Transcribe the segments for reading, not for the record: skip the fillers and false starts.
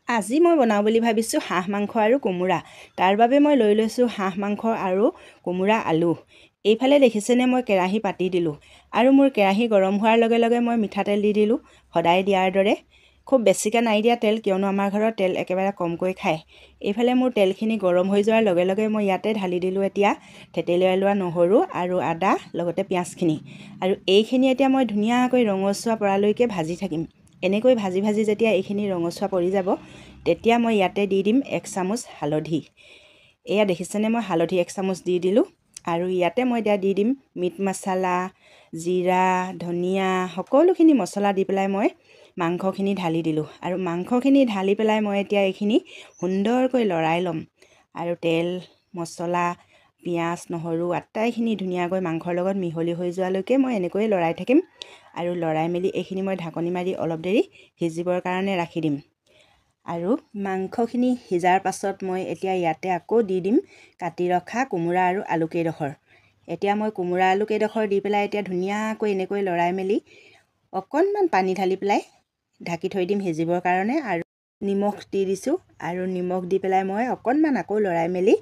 আজি মই বনাওঁ বুলি ভাবিছোঁ হাঁহ মাংস আৰু কোমোৰা। তাৰ বাবে মই লৈ লৈছোঁ হাঁহ মাংস আৰু কোমোৰা আলু। এইফালে দেখিছেনে মই কেৰাহী পাতি দিলোঁ আৰু মোৰ কেৰাহী গৰম হোৱাৰ লগে লগে মই মিঠাতেল দি দিলোঁ সদায় দিয়াৰ দৰে। খুব বেছিকৈ নাই দিয়া তেল, কিয়নো আমাৰ ঘৰত তেল একেবাৰে কমকৈ খায়। এইফালে মোৰ তেলখিনি গৰম হৈ যোৱাৰ লগে লগে মই ইয়াতে ঢালি দিলোঁ এতিয়া থেতেলিয়াই লোৱা নহৰু আৰু আদা, লগতে পিঁয়াজখিনি। আৰু এইখিনি এতিয়া মই ধুনীয়াকৈ ৰঙচুৱা পৰালৈকে ভাজি থাকিম। এনেকৈ ভাজি ভাজি যেতিয়া এইখিনি ৰঙচুৱা পৰি যাব, তেতিয়া মই ইয়াতে দি দিম 1 চামুচ হালধি। এয়া দেখিছেনে মই হালধি 1 চামুচ দি দিলোঁ। আৰু ইয়াতে মই এতিয়া দি দিম মিট মছলা, জিৰা, ধনিয়া, সকলোখিনি মছলা দি পেলাই মই মাংসখিনি ঢালি দিলোঁ। আৰু মাংসখিনি ঢালি পেলাই মই এতিয়া এইখিনি সুন্দৰকৈ লৰাই ল'ম। আৰু তেল, মছলা, পিঁয়াজ, নহৰু আটাইখিনি ধুনীয়াকৈ মাংসৰ লগত মিহলি হৈ যোৱালৈকে মই এনেকৈয়ে লৰাই থাকিম। আৰু লৰাই মেলি এইখিনি মই ঢাকনি মাৰি অলপ দেৰি সিজিবৰ কাৰণে ৰাখি দিম। আৰু মাংসখিনি সিজাৰ পাছত মই এতিয়া ইয়াতে আকৌ দি দিম কাটি ৰখা কোমোৰা আৰু আলুকেইডোখৰ। এতিয়া মই কোমোৰা আলুকেইডোখৰ দি পেলাই এতিয়া ধুনীয়াকৈ এনেকৈ লৰাই মেলি অকণমান পানী ঢালি পেলাই ঢাকি থৈ দিম সিজিবৰ কাৰণে। আৰু নিমখ দি দিছোঁ, আৰু নিমখ দি পেলাই মই অকণমান আকৌ লৰাই মেলি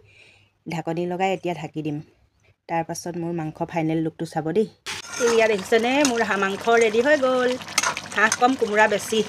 ঢাকনি লগাই এতিয়া ঢাকি দিম। তাৰপাছত মোৰ মাংস ফাইনেল লুকটো চাব দেই। এয়া দেখিছেনে মোৰ মাংস ৰেডি হৈ গ'ল। হাঁহ কম কোমোৰা বেছি।